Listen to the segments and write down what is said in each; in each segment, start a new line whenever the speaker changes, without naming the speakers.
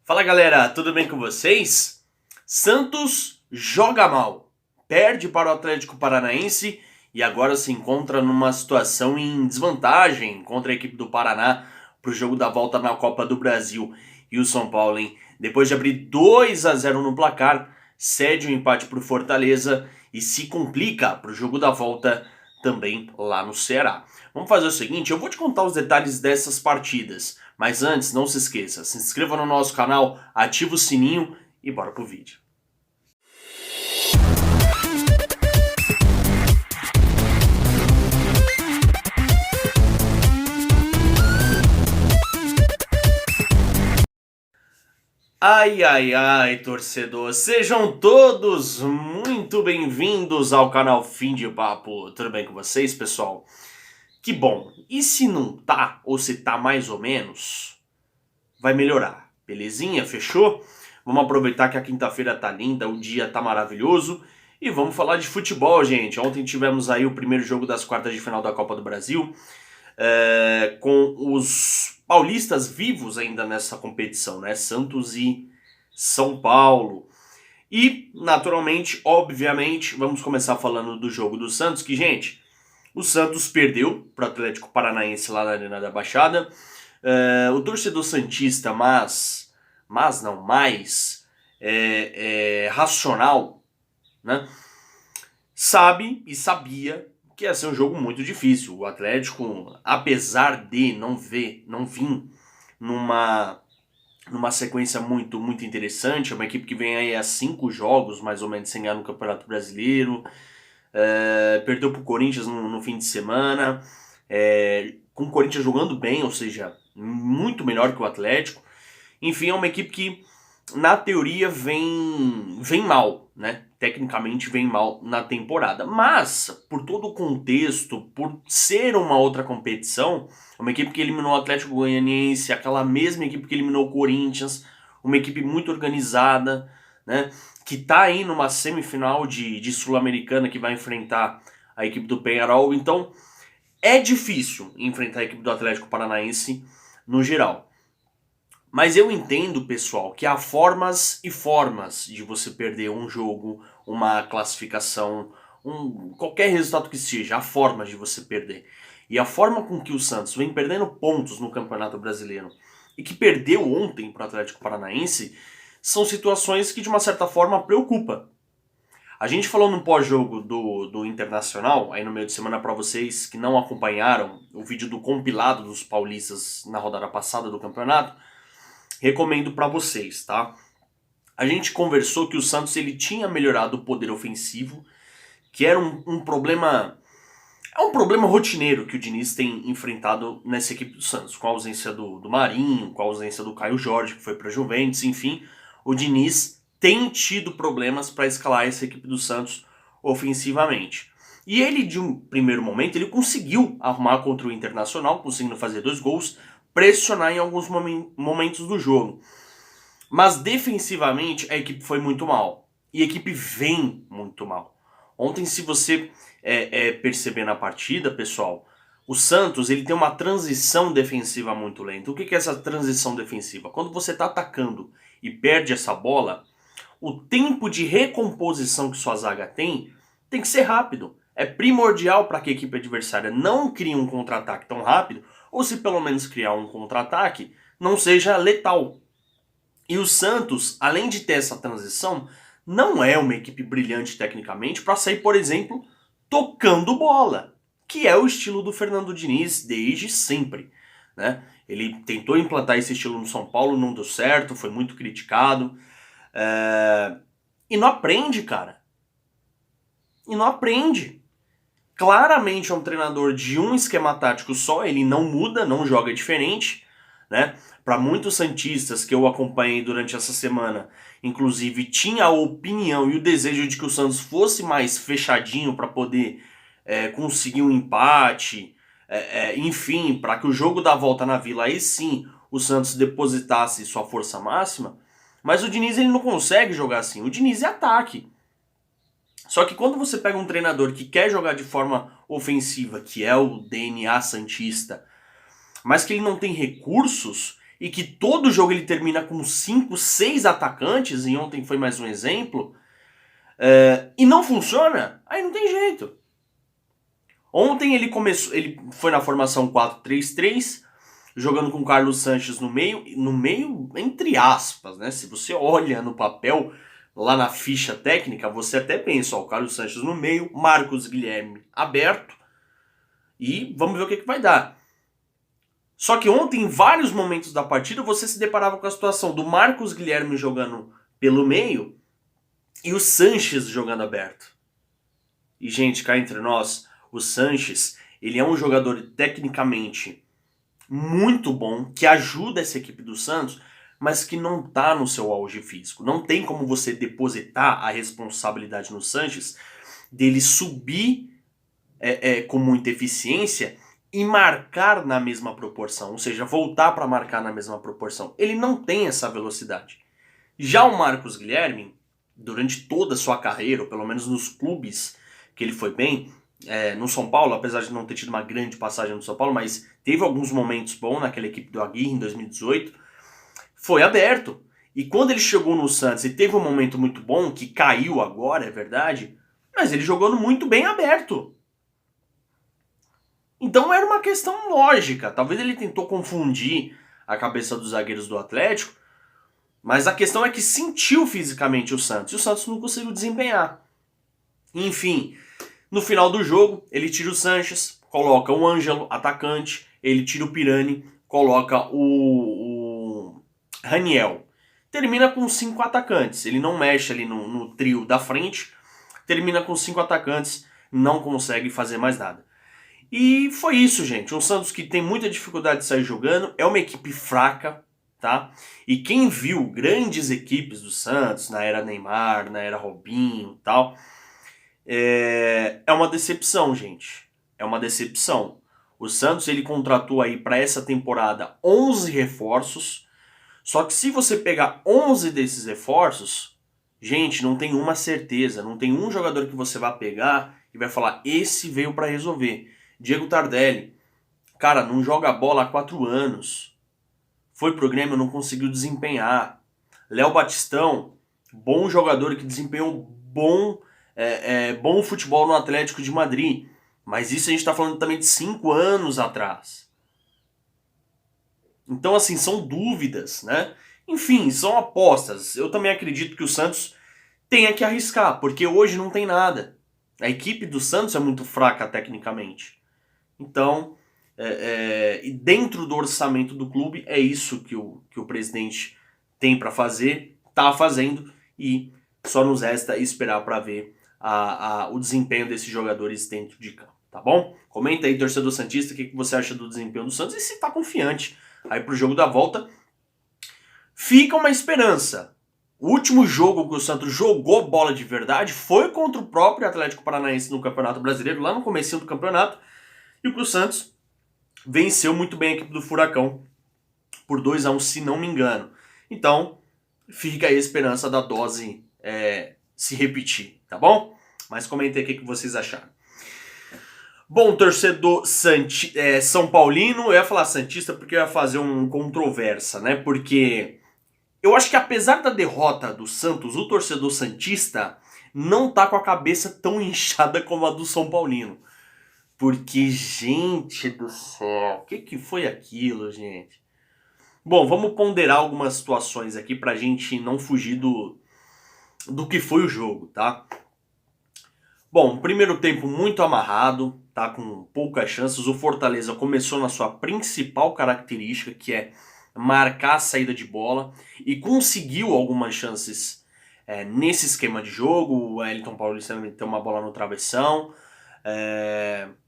Fala galera, tudo bem com vocês? Santos joga mal, perde para o Atlético Paranaense e agora se encontra numa situação em desvantagem contra a equipe do Paraná para o jogo da volta na Copa do Brasil. E o São Paulo, hein? Depois de abrir 2-0 no placar, cede o empate para o Fortaleza e se complica para o jogo da volta também lá no Ceará. Vamos fazer o seguinte, eu vou te contar os detalhes dessas partidas, mas antes, não se esqueça, se inscreva no nosso canal, ativa o sininho e bora pro vídeo. Ai, ai, ai, torcedor, sejam todos muito bem-vindos ao canal Fim de Papo. Tudo bem com vocês, pessoal? Que bom. E se não tá, ou se tá mais ou menos, vai melhorar. Belezinha? Fechou? Vamos aproveitar que a quinta-feira tá linda, o dia tá maravilhoso e vamos falar de futebol, gente. Ontem tivemos aí o primeiro jogo das quartas de final da Copa do Brasil, com os paulistas vivos ainda nessa competição, né? Santos e São Paulo. E, naturalmente, obviamente, vamos começar falando do jogo do Santos, que, gente, o Santos perdeu para o Atlético Paranaense lá na Arena da Baixada. O torcedor santista, mais racional, né, sabe e sabia que ia ser um jogo muito difícil. O Atlético, apesar de não vir numa sequência muito interessante, é uma equipe que vem aí a 5 jogos, mais ou menos, sem ganhar no Campeonato Brasileiro, perdeu pro Corinthians no fim de semana, com o Corinthians jogando bem, ou seja, muito melhor que o Atlético. Enfim, é uma equipe que, na teoria, vem mal, né? Tecnicamente vem mal na temporada. Mas, por todo o contexto, por ser uma outra competição, uma equipe que eliminou o Atlético Goianiense, aquela mesma equipe que eliminou o Corinthians, uma equipe muito organizada, né? Que tá aí numa semifinal de Sul-Americana, que vai enfrentar a equipe do Peñarol. Então, é difícil enfrentar a equipe do Atlético Paranaense no geral. Mas eu entendo, pessoal, que há formas e formas de você perder um jogo, uma classificação, qualquer resultado que seja, há formas de você perder. E a forma com que o Santos vem perdendo pontos no Campeonato Brasileiro e que perdeu ontem para o Atlético Paranaense são situações que de uma certa forma preocupam. A gente falou no pós-jogo do Internacional, aí no meio de semana, para vocês que não acompanharam o vídeo do compilado dos paulistas na rodada passada do campeonato, recomendo para vocês, tá? A gente conversou que o Santos ele tinha melhorado o poder ofensivo, que era um problema... É um problema rotineiro que o Diniz tem enfrentado nessa equipe do Santos, com a ausência do Marinho, com a ausência do Caio Jorge, que foi para a Juventus, enfim. O Diniz tem tido problemas para escalar essa equipe do Santos ofensivamente. E ele, de um primeiro momento, ele conseguiu arrumar contra o Internacional, conseguindo fazer 2 gols, pressionar em alguns momentos do jogo. Mas defensivamente a equipe foi muito mal. E a equipe vem muito mal. Ontem, se você perceber na partida, pessoal, o Santos ele tem uma transição defensiva muito lenta. O que é essa transição defensiva? Quando você está atacando e perde essa bola, o tempo de recomposição que sua zaga tem que ser rápido. É primordial para que a equipe adversária não crie um contra-ataque tão rápido, ou se pelo menos criar um contra-ataque, não seja letal. E o Santos, além de ter essa transição, não é uma equipe brilhante tecnicamente para sair, por exemplo, tocando bola, que é o estilo do Fernando Diniz desde sempre, né? Ele tentou implantar esse estilo no São Paulo, não deu certo, foi muito criticado. E não aprende, cara. E não aprende. Claramente é um treinador de um esquema tático só, ele não muda, não joga diferente, né? Para muitos santistas que eu acompanhei durante essa semana, inclusive tinha a opinião e o desejo de que o Santos fosse mais fechadinho para poder conseguir um empate, enfim, para que o jogo da volta na Vila, aí sim, o Santos depositasse sua força máxima, mas o Diniz ele não consegue jogar assim, o Diniz é ataque. Só que quando você pega um treinador que quer jogar de forma ofensiva, que é o DNA santista, mas que ele não tem recursos, e que todo jogo ele termina com 5, 6 atacantes, e ontem foi mais um exemplo, e não funciona, aí não tem jeito. Ontem ele foi na formação 4-3-3, jogando com o Carlos Sanches no meio entre aspas, né? Se você olha no papel, lá na ficha técnica, você até pensa, ó, o Carlos Sanches no meio, Marcos Guilherme aberto, e vamos ver o que vai dar. Só que ontem, em vários momentos da partida, você se deparava com a situação do Marcos Guilherme jogando pelo meio e o Sanches jogando aberto. E, gente, cá entre nós, o Sanches, ele é um jogador tecnicamente muito bom, que ajuda essa equipe do Santos, mas que não está no seu auge físico. Não tem como você depositar a responsabilidade no Sanches dele subir com muita eficiência e marcar na mesma proporção, ou seja, voltar para marcar na mesma proporção. Ele não tem essa velocidade. Já o Marcos Guilherme, durante toda a sua carreira, ou pelo menos nos clubes que ele foi bem, no São Paulo, apesar de não ter tido uma grande passagem no São Paulo, mas teve alguns momentos bons naquela equipe do Aguirre em 2018, foi aberto. E quando ele chegou no Santos e teve um momento muito bom, que caiu agora, é verdade, mas ele jogou muito bem aberto. Então era uma questão lógica. Talvez ele tentou confundir a cabeça dos zagueiros do Atlético, mas a questão é que sentiu fisicamente o Santos, e o Santos não conseguiu desempenhar. Enfim, no final do jogo, ele tira o Sanches, coloca o Ângelo, atacante, ele tira o Pirani, coloca o Raniel. Termina com 5 atacantes, ele não mexe ali no trio da frente, termina com 5 atacantes, não consegue fazer mais nada. E foi isso, gente. Um Santos que tem muita dificuldade de sair jogando, é uma equipe fraca, tá? E quem viu grandes equipes do Santos, na era Neymar, na era Robinho e tal, é uma decepção, gente. É uma decepção. O Santos ele contratou aí para essa temporada 11 reforços, só que se você pegar 11 desses reforços, gente, não tem uma certeza, não tem um jogador que você vai pegar e vai falar, esse veio para resolver. Diego Tardelli, cara, não joga bola há 4 anos. Foi pro Grêmio, não conseguiu desempenhar. Léo Batistão, bom jogador que desempenhou bom futebol no Atlético de Madrid. Mas isso a gente está falando também de 5 anos atrás. Então, assim, são dúvidas, né? Enfim, são apostas. Eu também acredito que o Santos tenha que arriscar, porque hoje não tem nada. A equipe do Santos é muito fraca tecnicamente. Então, e dentro do orçamento do clube, é isso que o presidente tem para fazer, está fazendo, e só nos resta esperar para ver o desempenho desses jogadores dentro de campo, tá bom? Comenta aí, torcedor santista, o que você acha do desempenho do Santos e se está confiante aí pro jogo da volta. Fica uma esperança. O último jogo que o Santos jogou bola de verdade foi contra o próprio Atlético Paranaense no Campeonato Brasileiro, lá no comecinho do campeonato, e o Santos venceu muito bem a equipe do Furacão por 2-1, se não me engano. Então, fica aí a esperança da dose se repetir, tá bom? Mas comentei o que vocês acharam. Bom, torcedor São Paulino, eu ia falar santista porque eu ia fazer um controvérsia, né? Porque eu acho que apesar da derrota do Santos, o torcedor santista não tá com a cabeça tão inchada como a do São Paulino. Porque, gente do céu, o que foi aquilo, gente? Bom, vamos ponderar algumas situações aqui pra gente não fugir do que foi o jogo, tá? Bom, primeiro tempo muito amarrado, tá? Com poucas chances. O Fortaleza começou na sua principal característica, que é marcar a saída de bola, e conseguiu algumas chances nesse esquema de jogo. O Wellington Paulista meteu uma bola no travessão,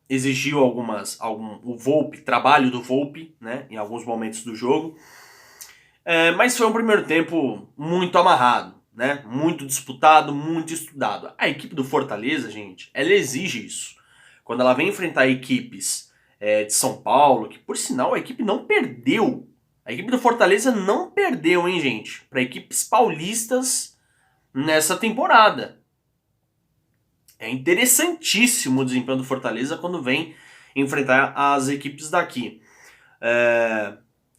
exigiu o trabalho do Volpi, né, em alguns momentos do jogo. Mas foi um primeiro tempo muito amarrado, né, muito disputado, muito estudado. A equipe do Fortaleza, gente, ela exige isso. Quando ela vem enfrentar equipes de São Paulo, que por sinal a equipe não perdeu. A equipe do Fortaleza não perdeu, hein, gente, para equipes paulistas nessa temporada. É interessantíssimo o desempenho do Fortaleza quando vem enfrentar as equipes daqui.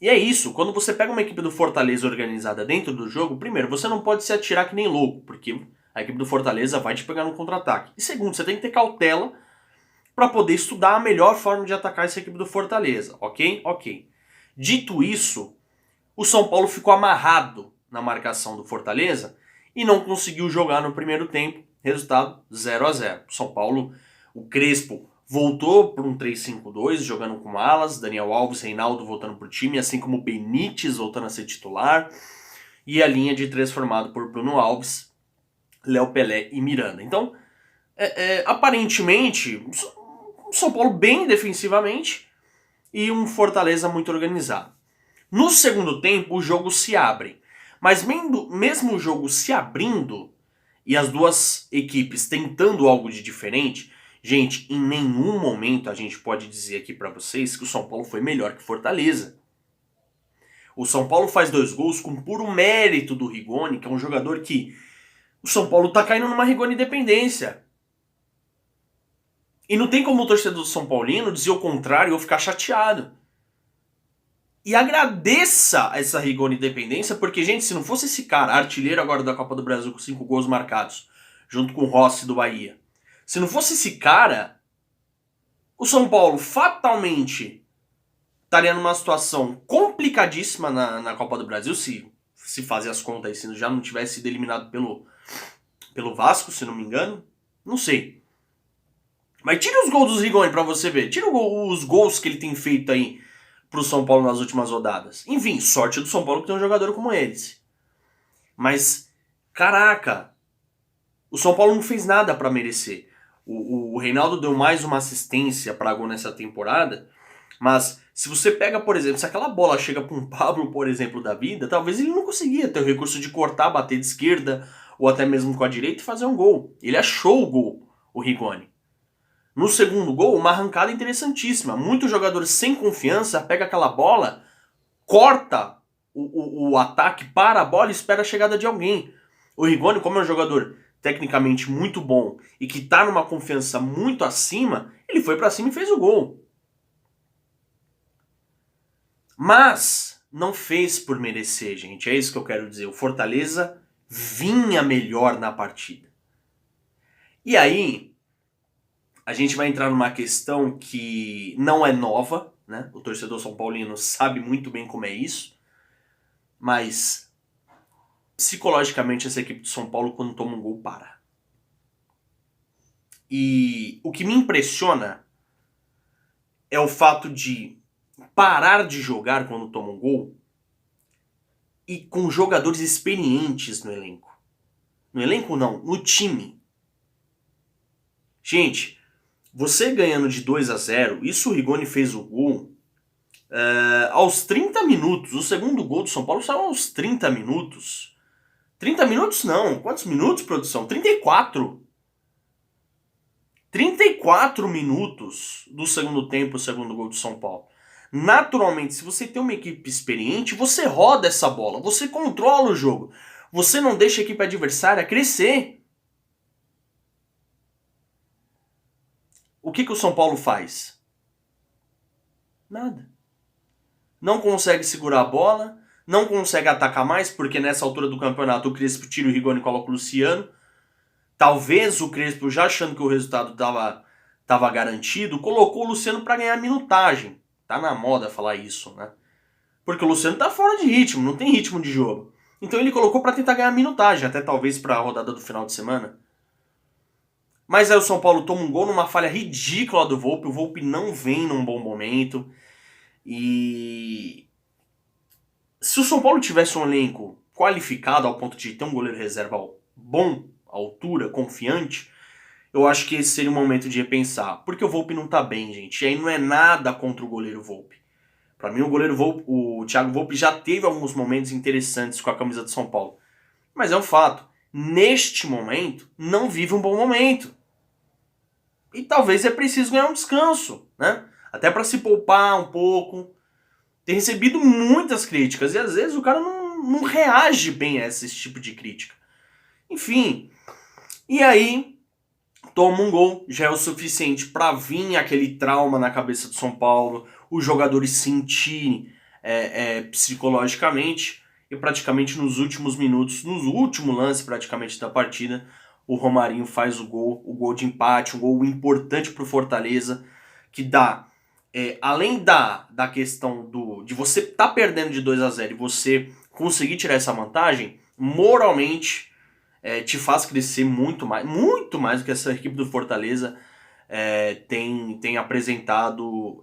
E é isso, quando você pega uma equipe do Fortaleza organizada dentro do jogo, primeiro, você não pode se atirar que nem louco, porque a equipe do Fortaleza vai te pegar no contra-ataque. E segundo, você tem que ter cautela para poder estudar a melhor forma de atacar essa equipe do Fortaleza, ok? Ok. Dito isso, o São Paulo ficou amarrado na marcação do Fortaleza e não conseguiu jogar no primeiro tempo. Resultado 0-0. São Paulo, o Crespo voltou para um 3-5-2, jogando com alas, Daniel Alves, Reinaldo voltando para o time, assim como o Benítez voltando a ser titular, e a linha de três formada por Bruno Alves, Léo Pelé e Miranda. Então, aparentemente, o São Paulo bem defensivamente e um Fortaleza muito organizado. No segundo tempo, o jogo se abre. Mas mesmo o jogo se abrindo e as duas equipes tentando algo de diferente, gente, em nenhum momento a gente pode dizer aqui pra vocês que o São Paulo foi melhor que Fortaleza. O São Paulo faz 2 gols com puro mérito do Rigoni, que é um jogador que o São Paulo tá caindo numa Rigoni dependência. E não tem como o torcedor do São Paulino dizer o contrário ou ficar chateado. E agradeça essa Rigoni dependência, porque, gente, se não fosse esse cara, artilheiro agora da Copa do Brasil com 5 gols marcados, junto com o Rossi do Bahia, se não fosse esse cara, o São Paulo fatalmente estaria numa situação complicadíssima na Copa do Brasil, se fazer as contas aí, se já não tivesse sido eliminado pelo Vasco, se não me engano, não sei. Mas tira os gols do Rigoni pra você ver, tira os gols que ele tem feito aí pro São Paulo nas últimas rodadas. Enfim, sorte do São Paulo que tem um jogador como esse. Mas, caraca, o São Paulo não fez nada pra merecer. O Reinaldo deu mais uma assistência pra gol nessa temporada, mas se você pega, por exemplo, se aquela bola chega pra um Pablo, por exemplo, da vida, talvez ele não conseguia ter o recurso de cortar, bater de esquerda, ou até mesmo com a direita e fazer um gol. Ele achou o gol, o Rigoni. No segundo gol, uma arrancada interessantíssima. Muitos jogadores sem confiança pegam aquela bola, corta o ataque, para a bola e espera a chegada de alguém. O Rigoni, como é um jogador tecnicamente muito bom e que está numa confiança muito acima, ele foi para cima e fez o gol. Mas não fez por merecer, gente. É isso que eu quero dizer. O Fortaleza vinha melhor na partida. E aí a gente vai entrar numa questão que não é nova, né? O torcedor são paulino sabe muito bem como é isso, mas psicologicamente essa equipe de São Paulo, quando toma um gol, para. E o que me impressiona é o fato de parar de jogar quando toma um gol e com jogadores experientes no elenco. No elenco não, no time. Gente, você ganhando de 2-0, isso o Rigoni fez o gol aos 30 minutos. O segundo gol do São Paulo saiu aos 30 minutos. 30 minutos não. Quantos minutos, produção? 34. 34 minutos do segundo tempo, o segundo gol do São Paulo. Naturalmente, se você tem uma equipe experiente, você roda essa bola, você controla o jogo. Você não deixa a equipe adversária crescer. O que o São Paulo faz? Nada. Não consegue segurar a bola, não consegue atacar mais, porque nessa altura do campeonato o Crespo tira o Rigoni e coloca o Luciano. Talvez o Crespo, já achando que o resultado estava garantido, colocou o Luciano para ganhar minutagem. Tá na moda falar isso, né? Porque o Luciano tá fora de ritmo, não tem ritmo de jogo. Então ele colocou para tentar ganhar minutagem, até talvez para a rodada do final de semana. Mas aí o São Paulo toma um gol numa falha ridícula do Volpi. O Volpi não vem num bom momento. E se o São Paulo tivesse um elenco qualificado ao ponto de ter um goleiro reserva bom, altura, confiante, eu acho que esse seria o momento de repensar. Porque o Volpi não tá bem, gente. E aí não é nada contra o goleiro Volpi. Pra mim o goleiro Volpi, o Thiago Volpi já teve alguns momentos interessantes com a camisa de São Paulo. Mas é um fato. Neste momento, não vive um bom momento. E talvez é preciso ganhar um descanso, né? Até para se poupar um pouco. Tem recebido muitas críticas e às vezes o cara não reage bem a esse tipo de crítica. Enfim. E aí, toma um gol, já é o suficiente para vir aquele trauma na cabeça do São Paulo, os jogadores sentirem psicologicamente, e praticamente nos últimos minutos, no último lance praticamente da partida, o Romarinho faz o gol de empate, um gol importante para o Fortaleza, que dá, além da questão de você estar perdendo de 2-0 e você conseguir tirar essa vantagem, moralmente te faz crescer muito mais do que essa equipe do Fortaleza tem apresentado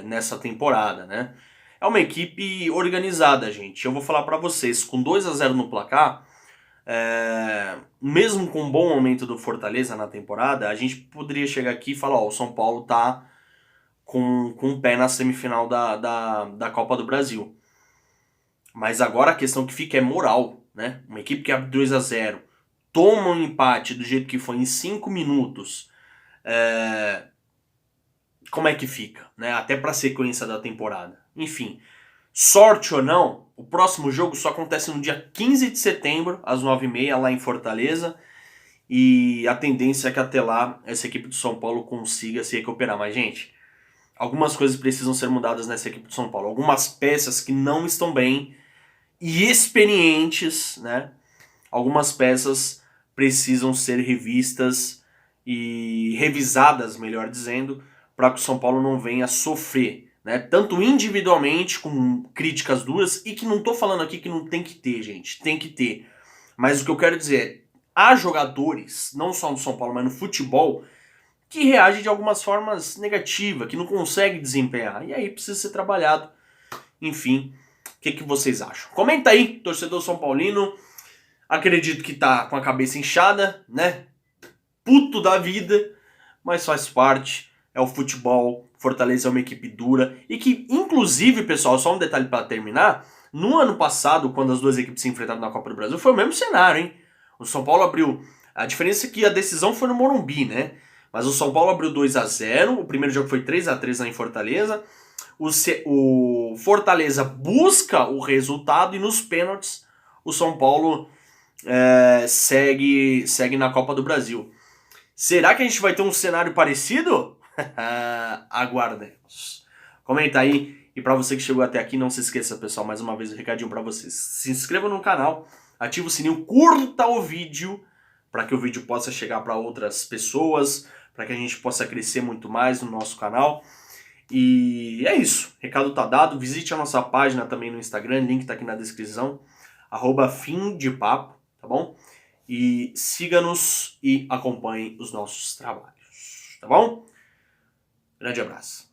nessa temporada, né? É uma equipe organizada, gente. Eu vou falar para vocês, com 2-0 no placar, mesmo com um bom momento do Fortaleza na temporada, a gente poderia chegar aqui e falar, ó, o São Paulo tá com um pé na semifinal da Copa do Brasil. Mas agora a questão que fica é moral, né? Uma equipe que abre 2-0, toma um empate do jeito que foi em 5 minutos, como é que fica, né? Até para a sequência da temporada. Enfim, sorte ou não, o próximo jogo só acontece no dia 15 de setembro, às 9h30, lá em Fortaleza. E a tendência é que até lá essa equipe do São Paulo consiga se recuperar. Mas, gente, algumas coisas precisam ser mudadas nessa equipe do São Paulo. Algumas peças que não estão bem e experientes, né? Algumas peças precisam ser revistas e revisadas, melhor dizendo, para que o São Paulo não venha sofrer, né? Tanto individualmente, com críticas duras, e que não tô falando aqui que não tem que ter, gente, tem que ter. Mas o que eu quero dizer é, há jogadores, não só no São Paulo, mas no futebol, que reagem de algumas formas negativas, que não conseguem desempenhar, e aí precisa ser trabalhado. Enfim, o que vocês acham? Comenta aí, torcedor São Paulino. Acredito que tá com a cabeça inchada, né? Puto da vida, mas faz parte. É o futebol. Fortaleza é uma equipe dura. E que, inclusive, pessoal, só um detalhe para terminar. No ano passado, quando as duas equipes se enfrentaram na Copa do Brasil, foi o mesmo cenário, hein? O São Paulo abriu... A diferença é que a decisão foi no Morumbi, né? Mas o São Paulo abriu 2-0. O primeiro jogo foi 3-3 lá em Fortaleza. O Fortaleza busca o resultado e nos pênaltis o São Paulo segue na Copa do Brasil. Será que a gente vai ter um cenário parecido? Aguardemos. Comenta aí. E para você que chegou até aqui, não se esqueça, pessoal, mais uma vez um recadinho para vocês. Se inscreva no canal, ativa o sininho, curta o vídeo para que o vídeo possa chegar para outras pessoas, para que a gente possa crescer muito mais no nosso canal. E é isso. Recado tá dado. Visite a nossa página também no Instagram, link tá aqui na descrição. @fimdepapo, tá bom? E siga-nos e acompanhe os nossos trabalhos, tá bom? Grande abraço.